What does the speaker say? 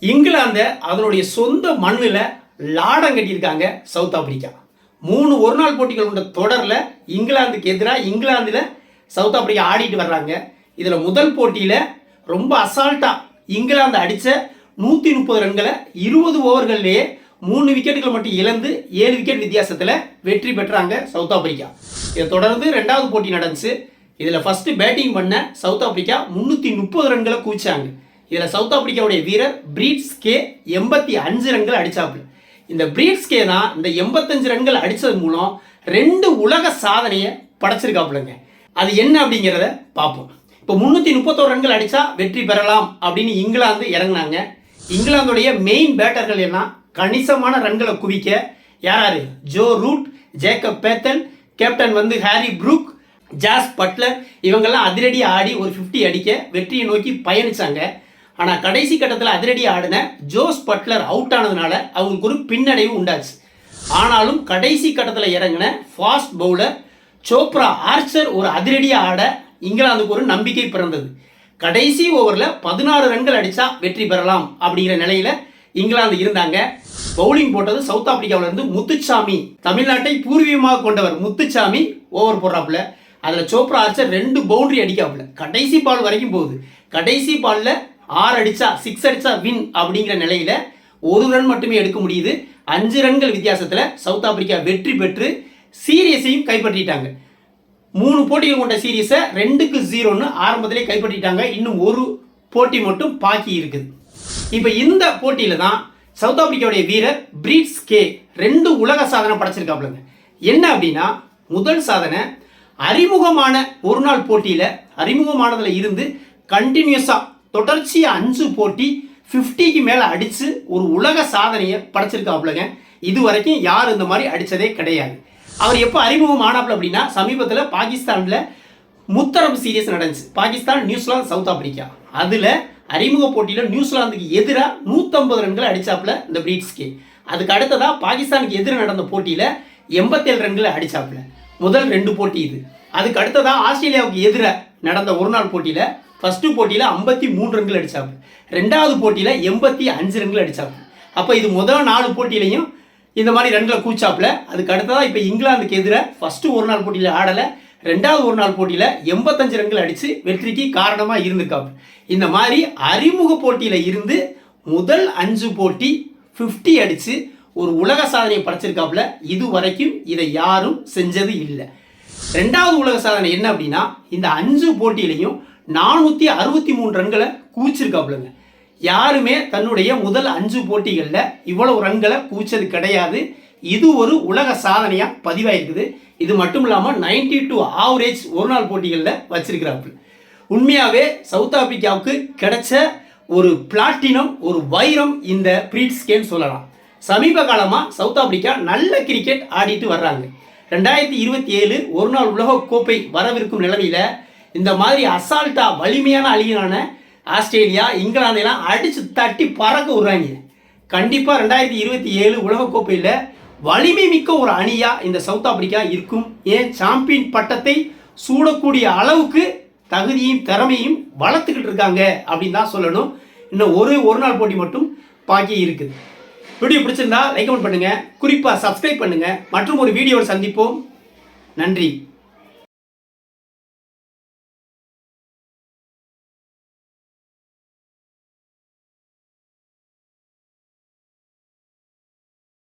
இங்கிலாந்தை அதனுடைய சொந்த மண்ணில் லாடம் கட்டியிருக்காங்க சவுத் ஆப்பிரிக்கா. 3 ஒருநாள் போட்டிகள் கொண்ட தொடரில் இங்கிலாந்துக்கு எதிராக இங்கிலாந்தில் சவுத் ஆப்பிரிக்கா ஆடிட்டு வர்றாங்க. இதில் முதல் போட்டியில் ரொம்ப அசால்ட்டாக இங்கிலாந்து அடித்த 130 ரன்களை 20 ஓவர்கள்லேயே 3 விக்கெட்டுகளை மட்டும் இழந்து 7 விக்கெட் வித்தியாசத்தில் வெற்றி பெற்றாங்க சவுத் ஆப்பிரிக்கா. இதை தொடர்ந்து 2வது போட்டி நடந்துச்சு. இதில் ஃபஸ்ட்டு பேட்டிங் பண்ண சவுத் ஆப்பிரிக்கா 330 ரன்களை குவிச்சாங்க. இதில் சவுத் ஆப்பிரிக்காவுடைய வீரர் பிரீட்ஸ் கே 85 ரன்கள் அடித்தாப்புல. இந்த பிரீட்ஸ் கே தான் இந்த 85 ரன்கள் அடித்தது மூலம் 2 உலக சாதனையை படைச்சிருக்காப்புலங்க. அது என்ன அப்படிங்கிறத பார்ப்போம். இப்போ 331 ரன்கள் அடித்தா வெற்றி பெறலாம் அப்படின்னு இங்கிலாந்து இறங்கினாங்க. இங்கிலாந்துடைய மெயின் பேட்டர்கள் எல்லாம் கணிசமான ரன்களை குவிக்க யாராரு? Joe Root, Jacob Bethell, captain Harry Brook, Jos Buttler இவங்கெல்லாம் அதிரடி ஆடி ஒரு 50 அடிக்க வெற்றியை நோக்கி பயணிச்சாங்க. ஆனால் கடைசி கட்டத்தில் அதிரடி ஆடின ஜோஸ் பட்லர் அவுட் ஆனதுனால அவங்களுக்கு ஒரு பின்னடைவு உண்டாச்சு. ஆனாலும் கடைசி கட்டத்தில் இறங்கின ஃபாஸ்ட் பவுலர் சோப்ரா ஆர்ச்சர் ஒரு அதிரடியாக ஆட இங்கிலாந்துக்கு ஒரு நம்பிக்கை பிறந்தது. கடைசி ஓவரில் 16 ரன்கள் அடித்தா வெற்றி பெறலாம் அப்படிங்கிற நிலையில் இங்கிலாந்து இருந்தாங்க. பவுலிங் போட்டது சவுத் ஆப்பிரிக்காவிலிருந்து முத்துச்சாமி, தமிழ்நாட்டை பூர்வீகமாக கொண்டவர் முத்துச்சாமி ஓவர் போடுறாப்புல. அதில் சோப்ரா ஆர்ச்சர் 2 பவுண்டரி அடிக்காப்புல. கடைசி பால் வரைக்கும் போகுது. கடைசி பாலில் 6 அடித்தா 6 அடித்தா வின் அப்படிங்கிற நிலையில் 1 ரன் மட்டுமே எடுக்க முடியுது. 5 ரன்கள் வித்தியாசத்தில் சவுத் ஆப்பிரிக்கா வெற்றி பெற்று சீரியஸையும் கைப்பற்றிட்டாங்க. 3 போட்டிகள் கொண்ட சீரீஸை 2-0ன்னு ஆரம்பத்திலே கைப்பற்றிட்டாங்க. இன்னும் ஒரு போட்டி மட்டும் பாக்கி இருக்குது. இப்போ இந்த போட்டியில் தான் சவுத் ஆப்பிரிக்காவுடைய வீரர் பிரீட்ஸ் கே 2 உலக சாதனை படைச்சிருக்காப்புலங்க. என்ன அப்படின்னா, முதல் சாதனை அறிமுகமான ஒரு நாள் போட்டியில் அறிமுகமானதில் இருந்து கண்டினியூஸாக தொடர்ச்சியாக 5 போட்டி 50க்கு மேலே அடித்து ஒரு உலக சாதனையை படைச்சிருக்காப்புலங்க. இது வரைக்கும் யார் இந்த மாதிரி அடித்ததே கிடையாது. அவர் எப்போ அறிமுகம் ஆனாப்புல அப்படின்னா, சமீபத்தில் பாகிஸ்தானில் முத்தரப்பு சீரீஸ் நடந்துச்சு. Pakistan, New Zealand, south Africa. அதில் அறிமுக போட்டியில் நியூசிலாந்துக்கு எதிராக 150 ரன்கள் அடித்தாப்புல இந்த பிரீட்ஸ் கே. அதுக்கு அடுத்ததாக பாகிஸ்தானுக்கு எதிராக நடந்த போட்டியில் 87 ரன்களை அடித்தாப்புல. முதல் 2 போட்டி இது. அதுக்கு அடுத்ததாக ஆஸ்திரேலியாவுக்கு எதிராக நடந்த ஒரு நாள் போட்டியில் ஃபஸ்ட்டு போட்டியில் 53 ரன்கள் அடித்தாப்புல. 2வது போட்டியில் 85 ரன்கள் அடித்தாப்புல. அப்போ இது முதல் 4 போட்டியிலையும் இந்த மாதிரி ரன்களை கூச்சாப்புல. அதுக்கு அடுத்ததாக இப்போ இங்கிலாந்துக்கு எதிராக ஃபஸ்ட்டு ஒரு நாள் போட்டியில் ஆடலை, 2வது ஒரு நாள் போட்டியில் 85 ரன்கள் அடித்து வெற்றிக்கு காரணமாக இருந்திருக்காப்புல. இந்த மாதிரி அறிமுக போட்டியில் இருந்து முதல் 5 போட்டி 50 அடித்து ஒரு உலக சாதனையை படைச்சிருக்காப்புல. இது வரைக்கும் இதை யாரும் செஞ்சது இல்லை. 2வது உலக சாதனை என்ன அப்படின்னா, இந்த 5 போட்டியிலையும் 463 ரன்களை குவிச்சிருக்காப்புலங்க. யாருமே தன்னுடைய முதல் 5 போட்டிகளில் இவ்வளவு ரன்களை குவிச்சது கிடையாது. இது ஒரு உலக சாதனையாக பதிவாயிருக்குது. இது மட்டும் இல்லாமல் 92 ஆவரேஜ் ஒரு நாள் போட்டிகளில் வச்சிருக்கிறாப்புல. உண்மையாகவே சவுத் ஆப்பிரிக்காவுக்கு கிடைச்ச ஒரு பிளாட்டினம், ஒரு வைரம் இந்த பிரீட்ஸ் கேன்னு சொல்லலாம். சமீப காலமாக சவுத் ஆப்பிரிக்கா நல்ல கிரிக்கெட் ஆடிட்டு வர்றாங்க. 2027 ஒரு நாள் உலக கோப்பை வரவிருக்கும் நிலைமையில் இந்த மாதிரி அசால்ட்டாக வலிமையான அணிகளான ஆஸ்திரேலியா, இங்கிலாந்தையெல்லாம் அடித்து தட்டி பறக்க விடுறாங்க. கண்டிப்பாக 2027 உலகக்கோப்பையில் வலிமை மிக்க ஒரு அணியாக இந்த சவுத் ஆப்பிரிக்கா இருக்கும். ஏன் சாம்பியன் பட்டத்தை சூடக்கூடிய அளவுக்கு தகுதியும் திறமையும் வளர்த்துக்கிட்டு இருக்காங்க அப்படின்னு தான் சொல்லணும். இன்னும் ஒரு நாள் போட்டி மட்டும் பாக்கி இருக்குது. வீடியோ பிடிச்சிருந்தா லைக் கமெண்ட் பண்ணுங்கள், குறிப்பாக சப்ஸ்கிரைப் பண்ணுங்கள். மற்றும் ஒரு வீடியோவில் சந்திப்போம். நன்றி.